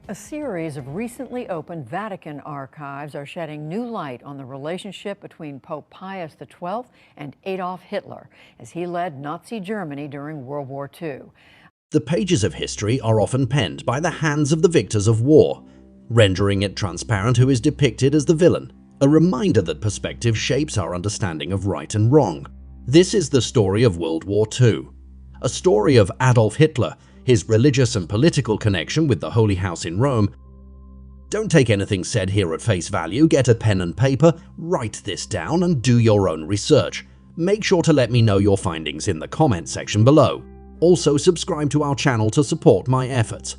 A series of recently opened Vatican archives are shedding new light on the relationship between Pope Pius XII and Adolf Hitler as he led Nazi Germany during World War II. The pages of history are often penned by the hands of the victors of war, rendering it transparent who is depicted as the villain, a reminder that perspective shapes our understanding of right and wrong. This is the story of World War II, a story of Adolf Hitler, his religious and political connection with the Holy House in Rome. Don't take anything said here at face value, get a pen and paper, write this down and do your own research. Make sure to let me know your findings in the comment section below. Also subscribe to our channel to support my efforts.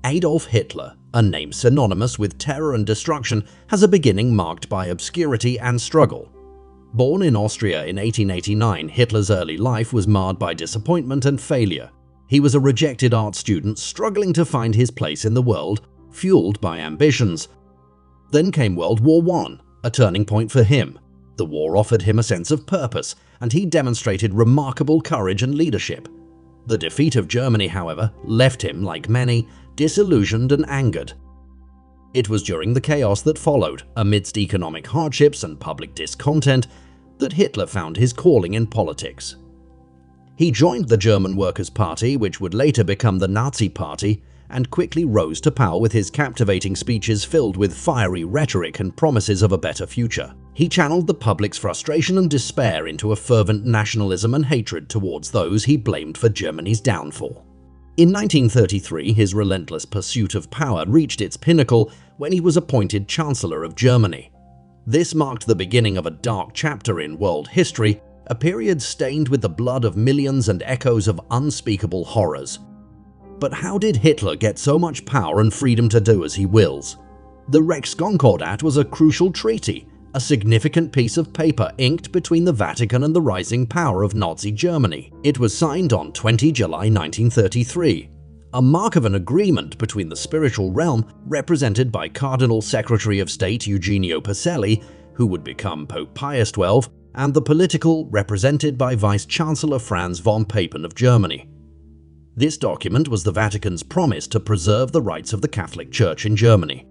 Adolf Hitler, a name synonymous with terror and destruction, has a beginning marked by obscurity and struggle. Born in Austria in 1889, Hitler's early life was marred by disappointment and failure. He was a rejected art student struggling to find his place in the world, fueled by ambitions. Then came World War I, a turning point for him. The war offered him a sense of purpose, and he demonstrated remarkable courage and leadership. The defeat of Germany, however, left him, like many, disillusioned and angered. It was during the chaos that followed, amidst economic hardships and public discontent, that Hitler found his calling in politics. He joined the German Workers' Party, which would later become the Nazi Party, and quickly rose to power with his captivating speeches filled with fiery rhetoric and promises of a better future. He channeled the public's frustration and despair into a fervent nationalism and hatred towards those he blamed for Germany's downfall. In 1933, his relentless pursuit of power reached its pinnacle when he was appointed Chancellor of Germany. This marked the beginning of a dark chapter in world history, a period stained with the blood of millions and echoes of unspeakable horrors. But how did Hitler get so much power and freedom to do as he wills? The Reich Chancellery.By was a crucial treaty, a significant piece of paper inked between the Vatican and the rising power of Nazi Germany. It was signed on 20 July 1933, a mark of an agreement between the spiritual realm, represented by Cardinal Secretary of State Eugenio Pacelli, who would become Pope Pius XII, and the political, represented by Vice Chancellor Franz von Papen of Germany. This document was the Vatican's promise to preserve the rights of the Catholic Church in Germany.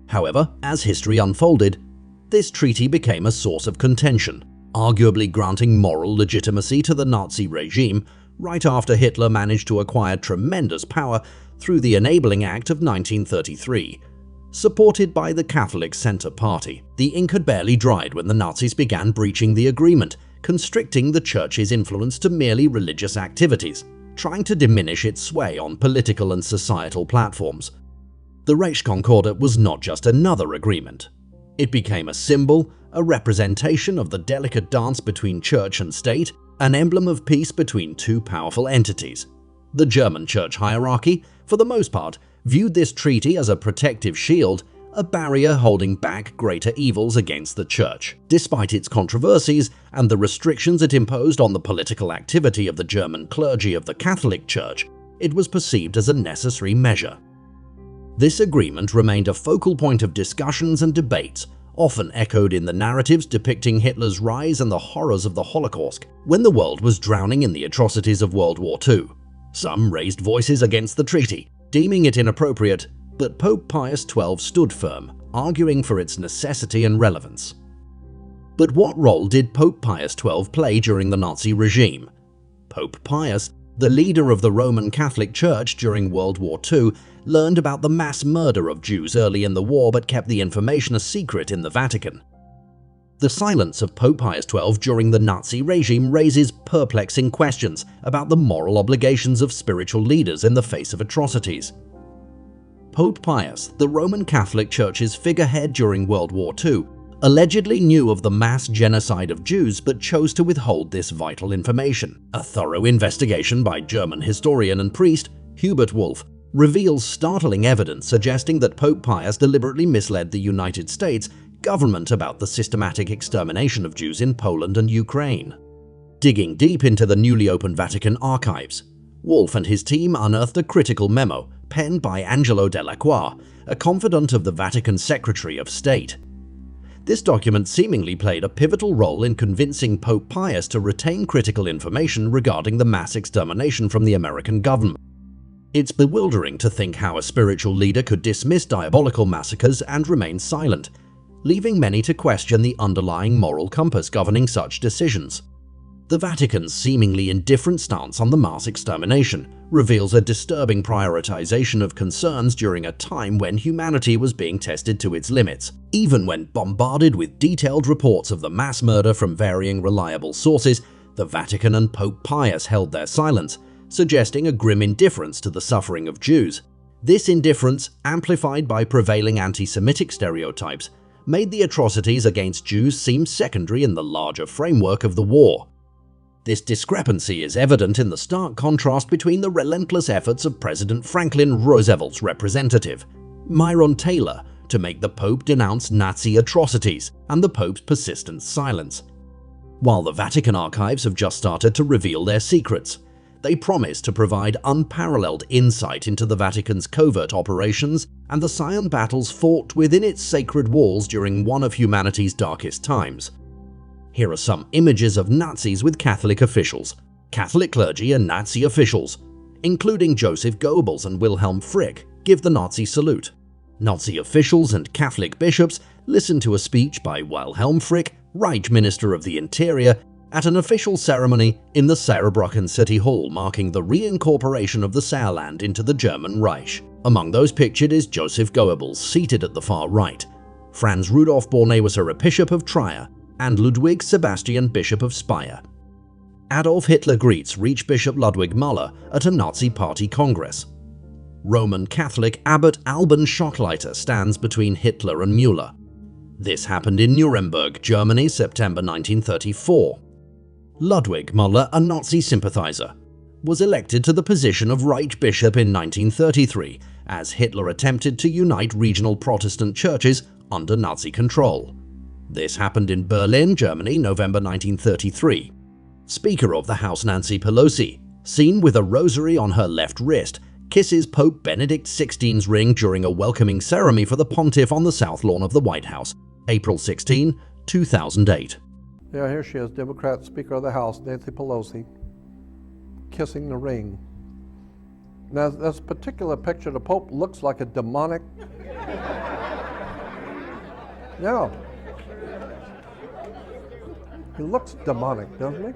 However, as history unfolded, this treaty became a source of contention, arguably granting moral legitimacy to the Nazi regime right after Hitler managed to acquire tremendous power through the Enabling Act of 1933. Supported by the Catholic Centre Party, the ink had barely dried when the Nazis began breaching the agreement, constricting the Church's influence to merely religious activities, trying to diminish its sway on political and societal platforms. The Reich Chancellery.By was not just another agreement. It became a symbol, a representation of the delicate dance between church and state, an emblem of peace between two powerful entities. The German church hierarchy, for the most part, viewed this treaty as a protective shield, a barrier holding back greater evils against the church. Despite its controversies and the restrictions it imposed on the political activity of the German clergy of the Catholic Church, it was perceived as a necessary measure. This agreement remained a focal point of discussions and debates, often echoed in the narratives depicting Hitler's rise and the horrors of the Holocaust when the world was drowning in the atrocities of World War II. Some raised voices against the treaty, deeming it inappropriate, but Pope Pius XII stood firm, arguing for its necessity and relevance. But what role did Pope Pius XII play during the Nazi regime? Pope Pius, the leader of the Roman Catholic Church during World War II, learned about the mass murder of Jews early in the war but kept the information a secret in the Vatican. The silence of Pope Pius XII during the Nazi regime raises perplexing questions about the moral obligations of spiritual leaders in the face of atrocities. Pope Pius, the Roman Catholic Church's figurehead during World War II, allegedly knew of the mass genocide of Jews but chose to withhold this vital information. A thorough investigation by German historian and priest Hubert Wolff reveals startling evidence suggesting that Pope Pius deliberately misled the United States government about the systematic extermination of Jews in Poland and Ukraine. Digging deep into the newly opened Vatican archives, Wolff and his team unearthed a critical memo penned by Angelo Delacroix, a confidant of the Vatican Secretary of State. This document seemingly played a pivotal role in convincing Pope Pius to retain critical information regarding the mass extermination from the American government. It's bewildering to think how a spiritual leader could dismiss diabolical massacres and remain silent, leaving many to question the underlying moral compass governing such decisions. The Vatican's seemingly indifferent stance on the mass extermination reveals a disturbing prioritization of concerns during a time when humanity was being tested to its limits. Even when bombarded with detailed reports of the mass murder from varying reliable sources, the Vatican and Pope Pius held their silence, suggesting a grim indifference to the suffering of Jews. This indifference, amplified by prevailing anti-Semitic stereotypes, made the atrocities against Jews seem secondary in the larger framework of the war. This discrepancy is evident in the stark contrast between the relentless efforts of President Franklin Roosevelt's representative, Myron Taylor, to make the Pope denounce Nazi atrocities, and the Pope's persistent silence. While the Vatican archives have just started to reveal their secrets, they promise to provide unparalleled insight into the Vatican's covert operations and the silent battles fought within its sacred walls during one of humanity's darkest times. Here are some images of Nazis with Catholic officials, Catholic clergy and Nazi officials, including Joseph Goebbels and Wilhelm Frick, give the Nazi salute. Nazi officials and Catholic bishops listen to a speech by Wilhelm Frick, Reich Minister of the Interior, at an official ceremony in the Saarbrücken City Hall marking the reincorporation of the Saarland into the German Reich. Among those pictured is Joseph Goebbels, seated at the far right. Franz Rudolf Bornewasser, Bishop of Trier, and Ludwig Sebastian, Bishop of Speyer. Adolf Hitler greets Archbishop Ludwig Müller at a Nazi Party Congress. Roman Catholic Abbot Alban Schockleiter stands between Hitler and Müller. This happened in Nuremberg, Germany, September 1934. Ludwig Müller, a Nazi sympathizer, was elected to the position of Reich Bishop in 1933 as Hitler attempted to unite regional Protestant churches under Nazi control. This happened in Berlin, Germany, November 1933. Speaker of the House Nancy Pelosi, seen with a rosary on her left wrist, kisses Pope Benedict XVI's ring during a welcoming ceremony for the pontiff on the south lawn of the White House, April 16, 2008. Yeah, here she is, Democrat Speaker of the House, Nancy Pelosi, kissing the ring. Now, this particular picture, the Pope looks like a demonic. Yeah. He looks demonic, doesn't he?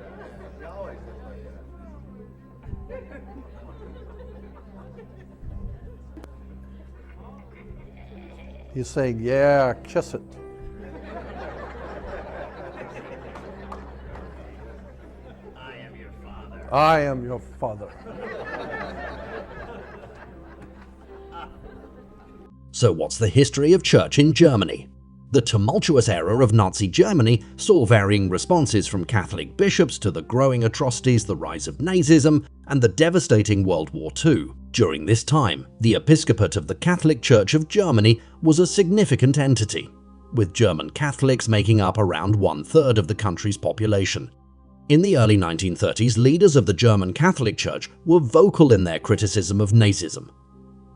He's saying, yeah, kiss it. I am your father. I am your father. So what's the history of church in Germany? The tumultuous era of Nazi Germany saw varying responses from Catholic bishops to the growing atrocities, the rise of Nazism, and the devastating World War II. During this time, the episcopate of the Catholic Church of Germany was a significant entity, with German Catholics making up around 1/3 of the country's population. In the early 1930s, leaders of the German Catholic Church were vocal in their criticism of Nazism.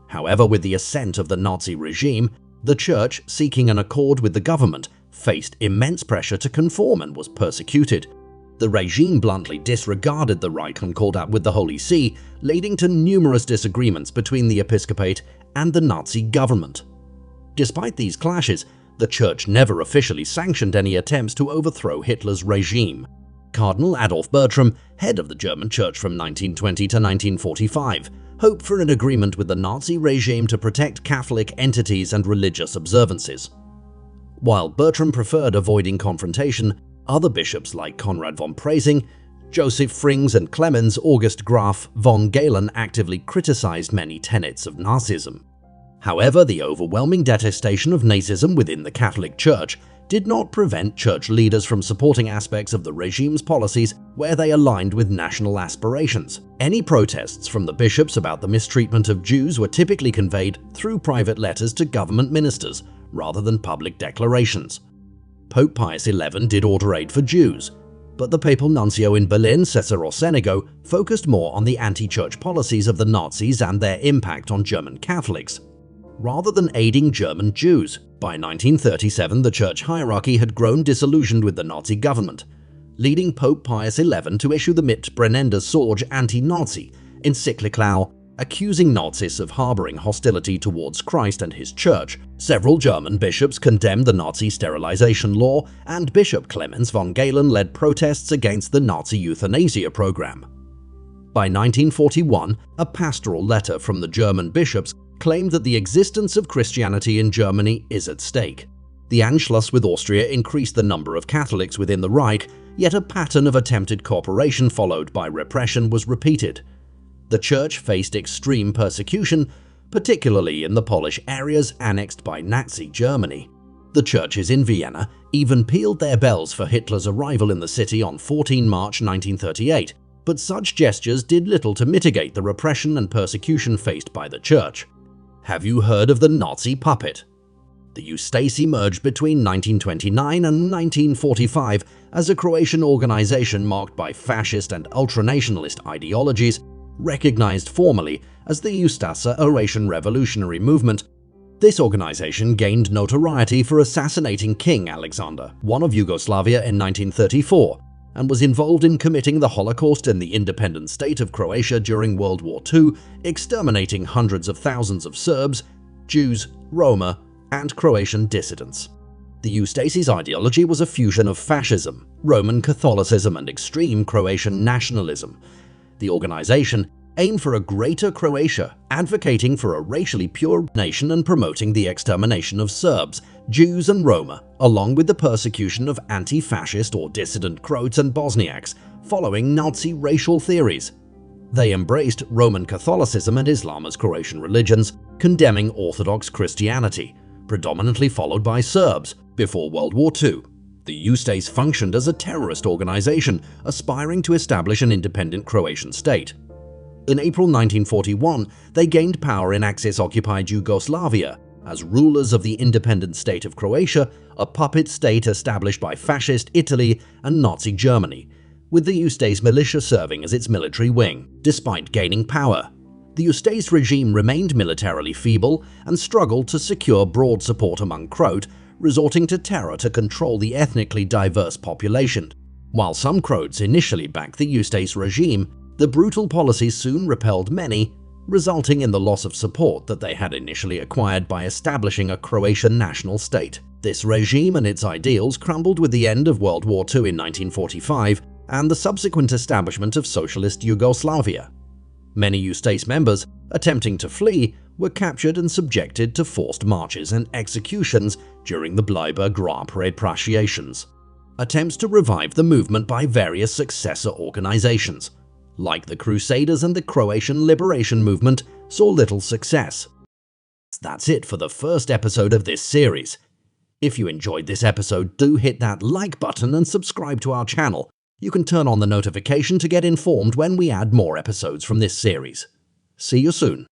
However, with the ascent of the Nazi regime, the Church, seeking an accord with the government, faced immense pressure to conform and was persecuted. The regime bluntly disregarded the Reich Concordat with the Holy See, leading to numerous disagreements between the episcopate and the Nazi government. Despite these clashes, the Church never officially sanctioned any attempts to overthrow Hitler's regime. Cardinal Adolf Bertram, head of the German Church from 1920 to 1945, hoped for an agreement with the Nazi regime to protect Catholic entities and religious observances. While Bertram preferred avoiding confrontation, other bishops like Konrad von Preysing, Joseph Frings, and Clemens August Graf von Galen actively criticized many tenets of Nazism. However, the overwhelming detestation of Nazism within the Catholic Church did not prevent church leaders from supporting aspects of the regime's policies where they aligned with national aspirations. Any protests from the bishops about the mistreatment of Jews were typically conveyed through private letters to government ministers rather than public declarations. Pope Pius XI did order aid for Jews, but the papal nuncio in Berlin, Cesare Senego, focused more on the anti-church policies of the Nazis and their impact on German Catholics, rather than aiding German Jews. By 1937, the church hierarchy had grown disillusioned with the Nazi government, leading Pope Pius XI to issue the Mitbrennender Sorge anti-Nazi encyclical accusing Nazis of harboring hostility towards Christ and his church. Several German bishops condemned the Nazi sterilization law, and Bishop Clemens von Galen led protests against the Nazi euthanasia program. By 1941, a pastoral letter from the German bishops claimed that the existence of Christianity in Germany is at stake. The Anschluss with Austria increased the number of Catholics within the Reich, yet a pattern of attempted cooperation followed by repression was repeated. The Church faced extreme persecution, particularly in the Polish areas annexed by Nazi Germany. The churches in Vienna even pealed their bells for Hitler's arrival in the city on 14 March 1938, but such gestures did little to mitigate the repression and persecution faced by the Church. Have you heard of the Nazi puppet? The Ustase emerged between 1929 and 1945 as a Croatian organization marked by fascist and ultranationalist ideologies, recognized formally as the Ustasa Croatian Revolutionary Movement. This organization gained notoriety for assassinating King Alexander I of Yugoslavia in 1934, and was involved in committing the Holocaust in the independent state of Croatia during World War II, exterminating hundreds of thousands of Serbs, Jews, Roma, and Croatian dissidents. The Ustase's ideology was a fusion of fascism, Roman Catholicism, and extreme Croatian nationalism. The organization aimed for a greater Croatia, advocating for a racially pure nation and promoting the extermination of Serbs, Jews, and Roma, along with the persecution of anti-fascist or dissident Croats and Bosniaks, following Nazi racial theories. They embraced Roman Catholicism and Islam as Croatian religions, condemning Orthodox Christianity, predominantly followed by Serbs, before World War II. The Ustase functioned as a terrorist organization, aspiring to establish an independent Croatian state. In April 1941, they gained power in Axis-occupied Yugoslavia as rulers of the independent state of Croatia, a puppet state established by fascist Italy and Nazi Germany, with the Ustase militia serving as its military wing. Despite gaining power, the Ustase regime remained militarily feeble and struggled to secure broad support among Croat, resorting to terror to control the ethnically diverse population. While some Croats initially backed the Ustase regime, the brutal policies soon repelled many, resulting in the loss of support that they had initially acquired by establishing a Croatian national state. This regime and its ideals crumbled with the end of World War II in 1945 and the subsequent establishment of socialist Yugoslavia. Many Ustase members, attempting to flee, were captured and subjected to forced marches and executions during the Bleiburg repressions. Attempts to revive the movement by various successor organizations, like the Crusaders and the Croatian Liberation Movement, saw little success. That's it for the first episode of this series. If you enjoyed this episode, do hit that like button and subscribe to our channel. You can turn on the notification to get informed when we add more episodes from this series. See you soon.